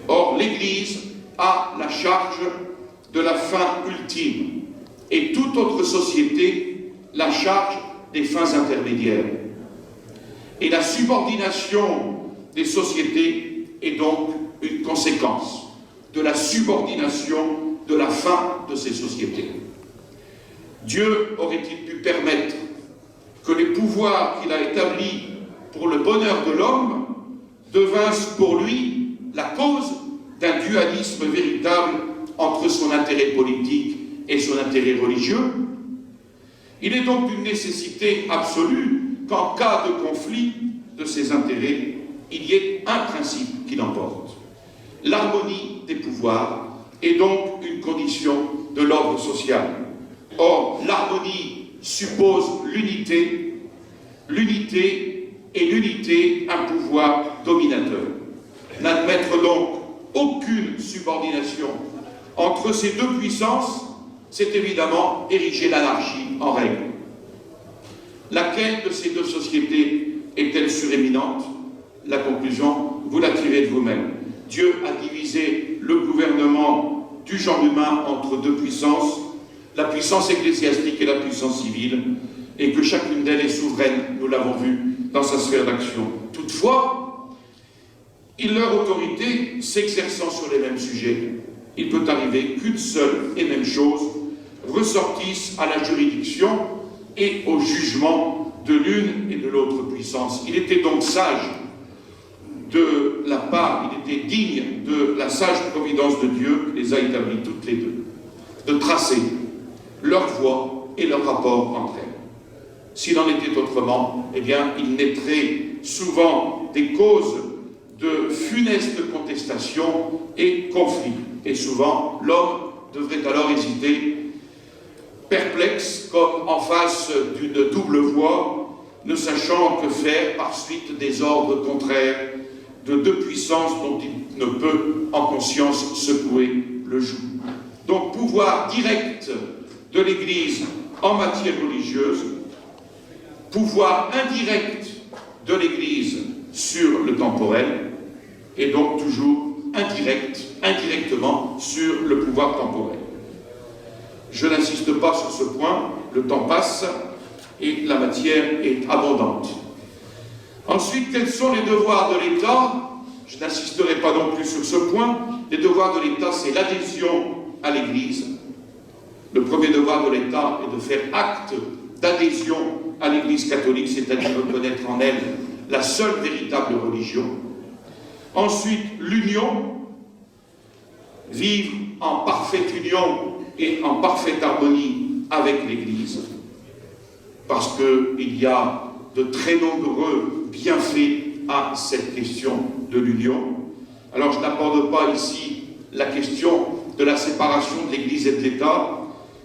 Or, l'Église a la charge de la fin ultime et toute autre société la charge des fins intermédiaires. Et la subordination des sociétés est donc une conséquence de la subordination de la fin de ces sociétés. Dieu aurait-il pu permettre que les pouvoirs qu'il a établis pour le bonheur de l'homme devinssent pour lui la cause d'un dualisme véritable entre son intérêt politique et son intérêt religieux? Il est donc d'une nécessité absolue qu'en cas de conflit de ces intérêts, il y ait un principe qui l'emporte. L'harmonie des pouvoirs est donc une condition de l'ordre social. Or, l'harmonie suppose l'unité, et l'unité un pouvoir dominateur. N'admettre donc aucune subordination entre ces deux puissances, c'est évidemment ériger l'anarchie en règle. Laquelle de ces deux sociétés est-elle suréminente? La conclusion, vous la tirez de vous-même. Dieu a divisé le gouvernement du genre humain entre deux puissances, la puissance ecclésiastique et la puissance civile, et que chacune d'elles est souveraine, nous l'avons vu dans sa sphère d'action. Toutefois, leur autorité s'exerçant sur les mêmes sujets, il peut arriver qu'une seule et même chose ressortisse à la juridiction et au jugement de l'une et de l'autre puissance. Il était donc sage la part, il était digne de la sage providence de Dieu, qui les a établies toutes les deux, de tracer leur voie et leur rapport entre elles. S'il en était autrement, eh bien, il naîtrait souvent des causes de funestes contestations et conflits. Et souvent, l'homme devrait alors hésiter, perplexe, comme en face d'une double voie, ne sachant que faire par suite des ordres contraires de deux puissances dont il ne peut, en conscience, secouer le joug. Donc, pouvoir direct de l'Église en matière religieuse, pouvoir indirect de l'Église sur le temporel, et donc toujours indirectement sur le pouvoir temporel. Je n'insiste pas sur ce point, le temps passe et la matière est abondante. Ensuite, quels sont les devoirs de l'État? Je n'insisterai pas non plus sur ce point. Les devoirs de l'État, c'est l'adhésion à l'Église. Le premier devoir de l'État est de faire acte d'adhésion à l'Église catholique, c'est-à-dire reconnaître en elle la seule véritable religion. Ensuite, l'union, vivre en parfaite union et en parfaite harmonie avec l'Église, parce qu'il y a de très nombreux bienfaits à cette question de l'union. Alors je n'aborde pas ici la question de la séparation de l'Église et de l'État,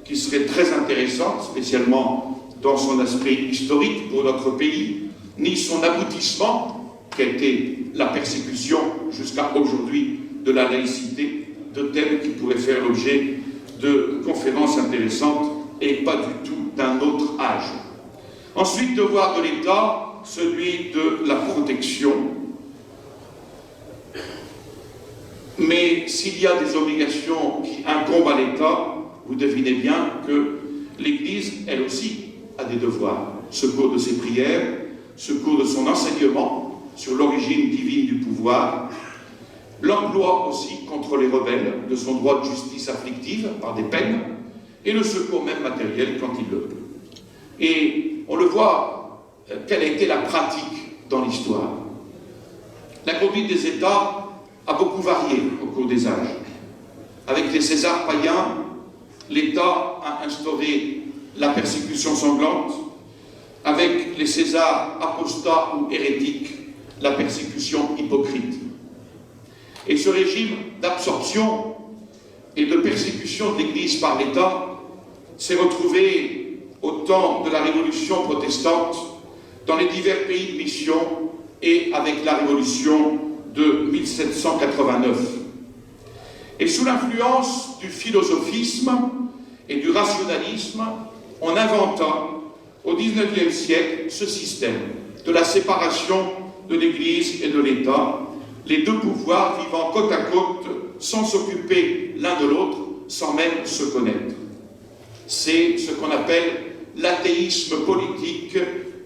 qui serait très intéressante, spécialement dans son aspect historique pour notre pays, ni son aboutissement, qui a été la persécution jusqu'à aujourd'hui de la laïcité, de thèmes qui pourraient faire l'objet de conférences intéressantes et pas du tout d'un autre âge. Ensuite, devoir de l'État, celui de la protection. Mais s'il y a des obligations qui incombent à l'État, vous devinez bien que l'Église, elle aussi, a des devoirs. Secours de ses prières, secours de son enseignement sur l'origine divine du pouvoir, l'emploi aussi contre les rebelles de son droit de justice afflictive par des peines, et le secours même matériel quand il le peut. Et on le voit, quelle a été la pratique dans l'histoire. La conduite des États a beaucoup varié au cours des âges. Avec les Césars païens, l'État a instauré la persécution sanglante. Avec les Césars apostats ou hérétiques, la persécution hypocrite. Et ce régime d'absorption et de persécution de l'Église par l'État s'est retrouvé au temps de la Révolution protestante dans les divers pays de mission et avec la Révolution de 1789. Et sous l'influence du philosophisme et du rationalisme, on inventa au XIXe siècle ce système de la séparation de l'Église et de l'État, les deux pouvoirs vivant côte à côte sans s'occuper l'un de l'autre, sans même se connaître. C'est ce qu'on appelle l'athéisme politique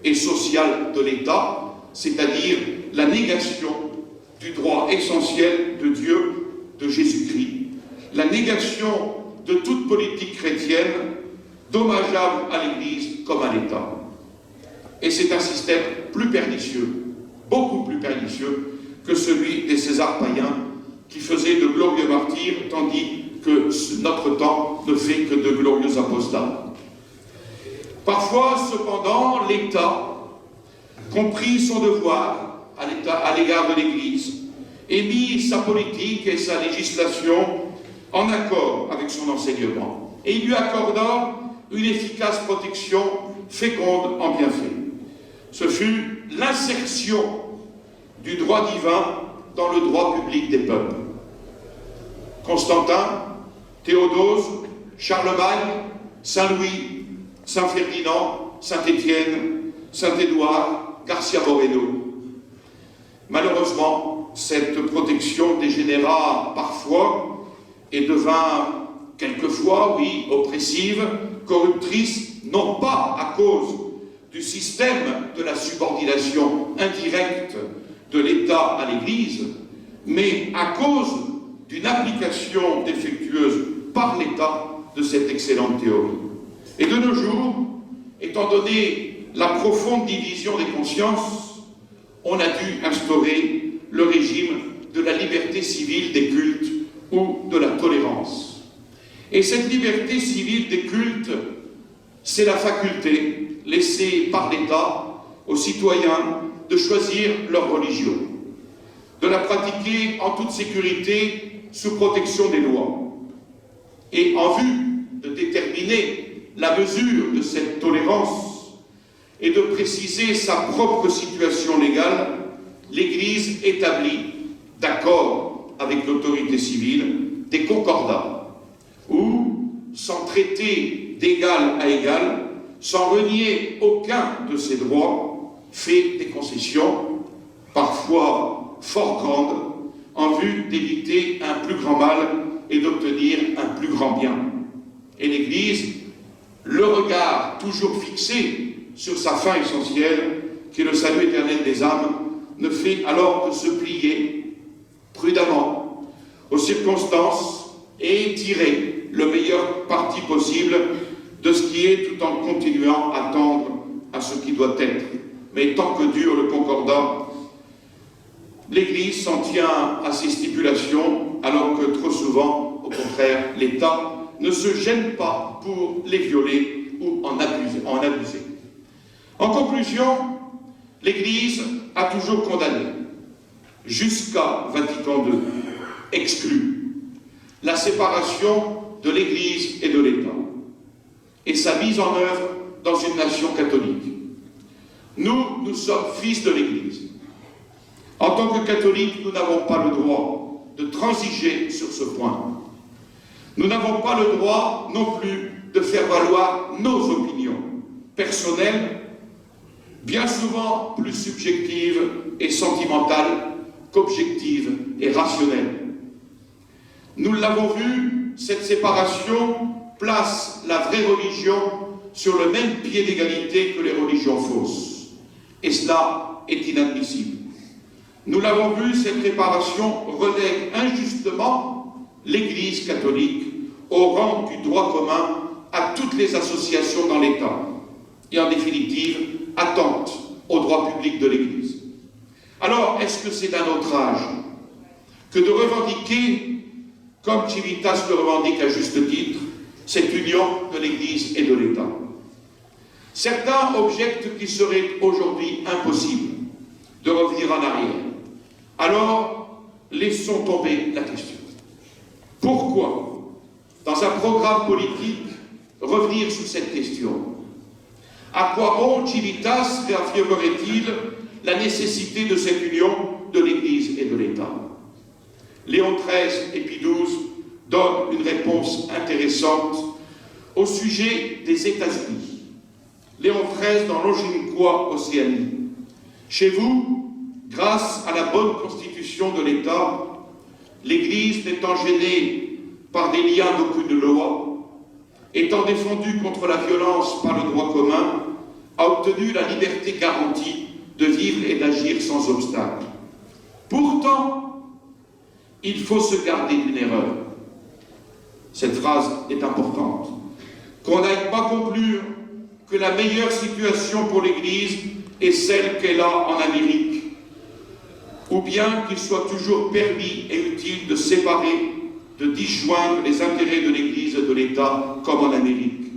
et social de l'État, c'est-à-dire la négation du droit essentiel de Dieu, de Jésus-Christ, la négation de toute politique chrétienne dommageable à l'Église comme à l'État. Et c'est un système plus pernicieux, beaucoup plus pernicieux que celui des Césars païens qui faisaient de glorieux martyrs, tandis que notre temps ne fait que de glorieux apostats. Parfois, cependant, l'État comprit son devoir à l'égard de l'Église et mit sa politique et sa législation en accord avec son enseignement. Et il lui accorda une efficace protection féconde en bienfaits. Ce fut l'insertion du droit divin dans le droit public des peuples. Constantin, Théodose, Charlemagne, Saint-Louis, Saint-Ferdinand, Saint-Étienne, Saint-Édouard, Garcia Moreno. Malheureusement, cette protection dégénéra parfois et devint quelquefois, oui, oppressive, corruptrice, non pas à cause du système de la subordination indirecte de l'État à l'Église, mais à cause d'une application défectueuse par l'État de cette excellente théorie. Et de nos jours, étant donné la profonde division des consciences, on a dû instaurer le régime liberté civile des cultes ou de la tolérance. Et cette liberté civile des cultes, c'est la faculté laissée par l'État aux citoyens de choisir leur religion, de la pratiquer en toute sécurité sous protection des lois. Et en vue de déterminer la mesure de cette tolérance et de préciser sa propre situation légale, l'Église établit, d'accord avec l'autorité civile, des concordats où, sans traiter d'égal à égal, sans renier aucun de ses droits, fait des concessions, parfois fort grandes, en vue d'éviter un plus grand mal et d'obtenir un plus grand bien. Et l'Église, le regard toujours fixé sur sa fin essentielle, qui est le salut éternel des âmes, ne fait alors que se plier prudemment aux circonstances et tirer le meilleur parti possible de ce qui est, tout en continuant à tendre à ce qui doit être. Mais tant que dure le concordat, l'Église s'en tient à ces stipulations, alors que trop souvent, au contraire, l'État ne se gêne pas pour les violer ou en abuser. En conclusion, l'Église a toujours condamné, jusqu'à Vatican II, exclu, la séparation de l'Église et de l'État, et sa mise en œuvre dans une nation catholique. Nous sommes fils de l'Église. En tant que catholiques, nous n'avons pas le droit de transiger sur ce point. Nous n'avons pas le droit non plus de faire valoir nos opinions personnelles, bien souvent plus subjectives et sentimentales qu'objectives et rationnelles. Nous l'avons vu, cette séparation place la vraie religion sur le même pied d'égalité que les religions fausses. Et cela est inadmissible. Nous l'avons vu, cette séparation relègue injustement l'Église catholique au rang du droit commun à toutes les associations dans l'État et en définitive attente au droit public de l'Église. Alors, est-ce que c'est d'un autre âge que de revendiquer, comme Civitas le revendique à juste titre, cette union de l'Église et de l'État? Certains objectent qu'il serait aujourd'hui impossible de revenir en arrière. Alors, laissons tomber la question. Pourquoi, dans un programme politique, revenir sur cette question? À quoi bon Civitas réaffirmerait-il la nécessité de cette union de l'Église et de l'État? Léon XIII et Pie XII donnent une réponse intéressante au sujet des États-Unis. Léon XIII dans Longiniqua, Océanie. Chez vous, grâce à la bonne constitution de l'État, l'Église n'étant gênée par des liens d'aucune loi, étant défendue contre la violence par le droit commun, a obtenu la liberté garantie de vivre et d'agir sans obstacle. Pourtant, il faut se garder d'une erreur. Cette phrase est importante. Qu'on n'aille pas conclure que la meilleure situation pour l'Église est celle qu'elle a en Amérique, ou bien qu'il soit toujours permis et utile de séparer, de disjoindre les intérêts de l'Église et de l'État comme en Amérique.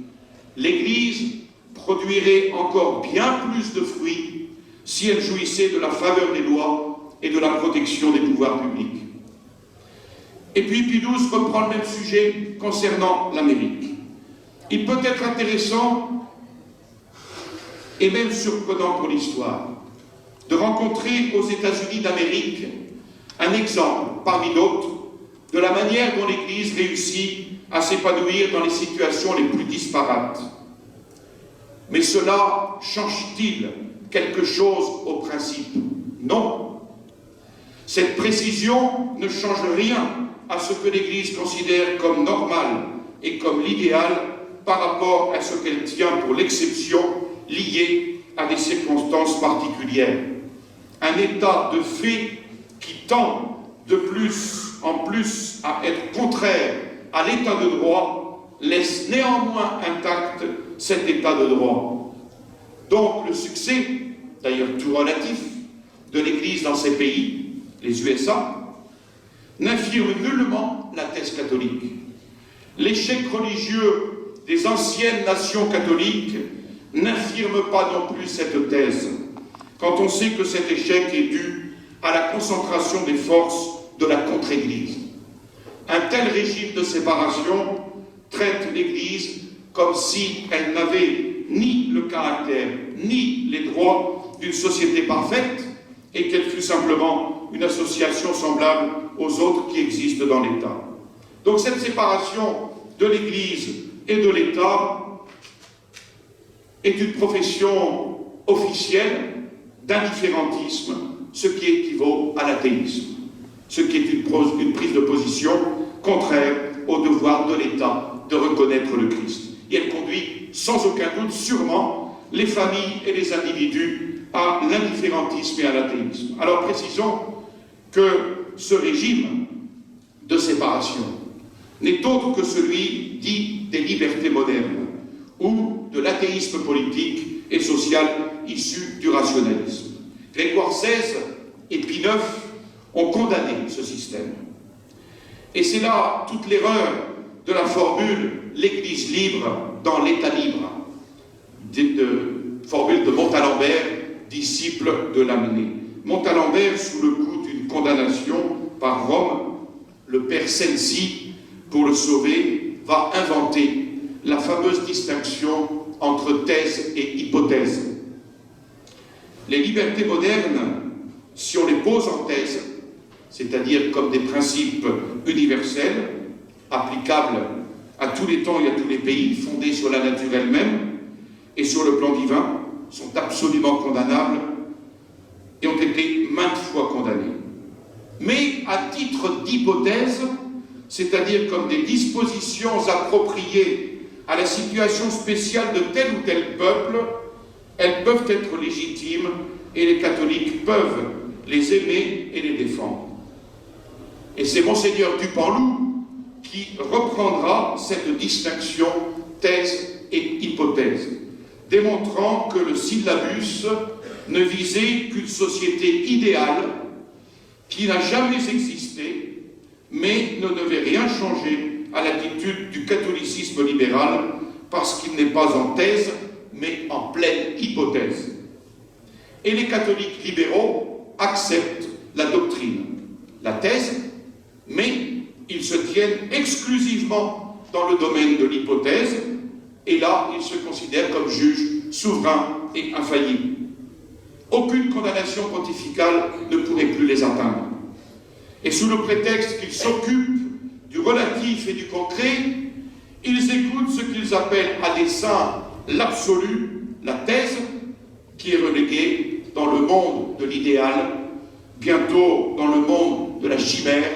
L'Église produirait encore bien plus de fruits si elle jouissait de la faveur des lois et de la protection des pouvoirs publics. Et puis Pie XII reprend le même sujet concernant l'Amérique. Il peut être intéressant et même surprenant pour l'histoire de rencontrer aux États-Unis d'Amérique un exemple, parmi d'autres, de la manière dont l'Église réussit à s'épanouir dans les situations les plus disparates. Mais cela change-t-il quelque chose au principe? Non. Cette précision ne change rien à ce que l'Église considère comme normal et comme l'idéal par rapport à ce qu'elle tient pour l'exception liée à des circonstances particulières. Un état de fait qui tend de plus en plus à être contraire à l'état de droit laisse néanmoins intact cet état de droit. Donc le succès, d'ailleurs tout relatif, de l'Église dans ces pays, les USA, n'infirme nullement la thèse catholique. L'échec religieux des anciennes nations catholiques n'infirme pas non plus cette thèse, quand on sait que cet échec est dû à la concentration des forces de la contre-Église. Un tel régime de séparation traite l'Église comme si elle n'avait ni le caractère, ni les droits d'une société parfaite, et qu'elle fût simplement une association semblable aux autres qui existent dans l'État. Donc cette séparation de l'Église et de l'État est une profession officielle d'indifférentisme, ce qui équivaut à l'athéisme, ce qui est une prise de position contraire au devoir de l'État de reconnaître le Christ. Et elle conduit sans aucun doute sûrement les familles et les individus à l'indifférentisme et à l'athéisme. Alors précisons que ce régime de séparation n'est autre que celui dit des libertés modernes ou de l'athéisme politique et social issu du rationalisme. Grégoire XVI et Pie IX ont condamné ce système. Et c'est là toute l'erreur de la formule « l'Église libre dans l'État libre », formule de Montalembert, disciple de Lamennais. Montalembert, sous le coup d'une condamnation par Rome, le père Sensi, pour le sauver, va inventer la fameuse distinction entre thèse et hypothèse. Les libertés modernes, si on les pose en thèse, c'est-à-dire comme des principes universels, applicables à tous les temps et à tous les pays, fondés sur la nature elle-même et sur le plan divin, sont absolument condamnables et ont été maintes fois condamnés. Mais à titre d'hypothèse, c'est-à-dire comme des dispositions appropriées à la situation spéciale de tel ou tel peuple, elles peuvent être légitimes et les catholiques peuvent les aimer et les défendre. Et c'est Monseigneur Dupanloup qui reprendra cette distinction thèse et hypothèse, démontrant que le syllabus ne visait qu'une société idéale qui n'a jamais existé, mais ne devait rien changer à l'attitude du catholicisme libéral, parce qu'il n'est pas en thèse, mais en pleine hypothèse. Et les catholiques libéraux acceptent la doctrine, la thèse, mais ils se tiennent exclusivement dans le domaine de l'hypothèse, et là, ils se considèrent comme juges souverains et infaillibles. Aucune condamnation pontificale ne pourrait plus les atteindre. Et sous le prétexte qu'ils s'occupent du relatif et du concret, ils écoutent ce qu'ils appellent à dessein l'absolu, la thèse, qui est reléguée dans le monde de l'idéal, bientôt dans le monde de la chimère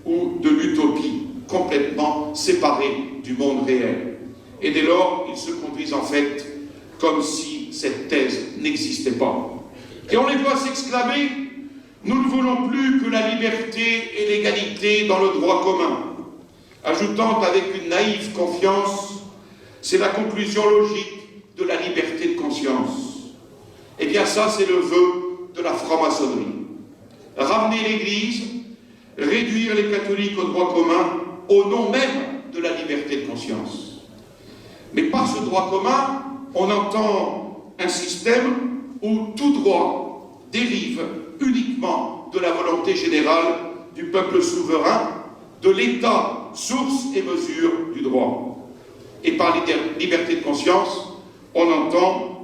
ou de l'utopie, complètement séparée du monde réel. Et dès lors, ils se conduisent en fait comme si cette thèse n'existait pas. Et on les voit s'exclamer « Nous ne voulons plus que la liberté et l'égalité dans le droit commun », ajoutant avec une naïve confiance « C'est la conclusion logique de la liberté de conscience ». Eh bien ça, c'est le vœu de la franc-maçonnerie. Ramener l'Église, réduire les catholiques au droit commun au nom même de la liberté de conscience. Mais par ce droit commun, on entend un système où tout droit dérive uniquement de la volonté générale du peuple souverain, de l'État, source et mesure du droit. Et par liberté de conscience, on entend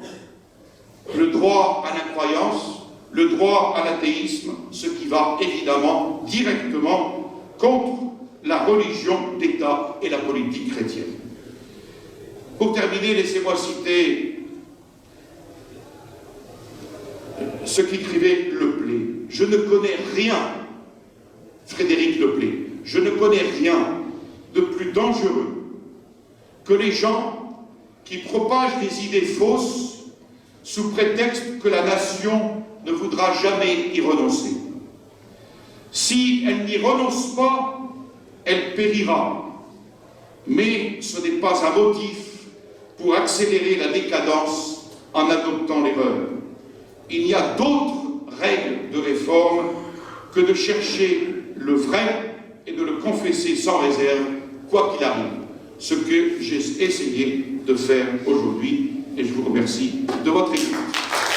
le droit à l'incroyance, le droit à l'athéisme, ce qui va évidemment directement contre la religion d'État et la politique chrétienne. Pour terminer, laissez-moi citer ce qu'écrivait Leplé. Je ne connais rien, Frédéric Leplé, je ne connais rien de plus dangereux que les gens qui propagent des idées fausses sous prétexte que la nation ne voudra jamais y renoncer. Si elle n'y renonce pas, elle périra. Mais ce n'est pas un motif pour accélérer la décadence en adoptant l'erreur. Il y a d'autres règles de réforme que de chercher le vrai confesser sans réserve, quoi qu'il arrive. Ce que j'ai essayé de faire aujourd'hui, et je vous remercie de votre écoute.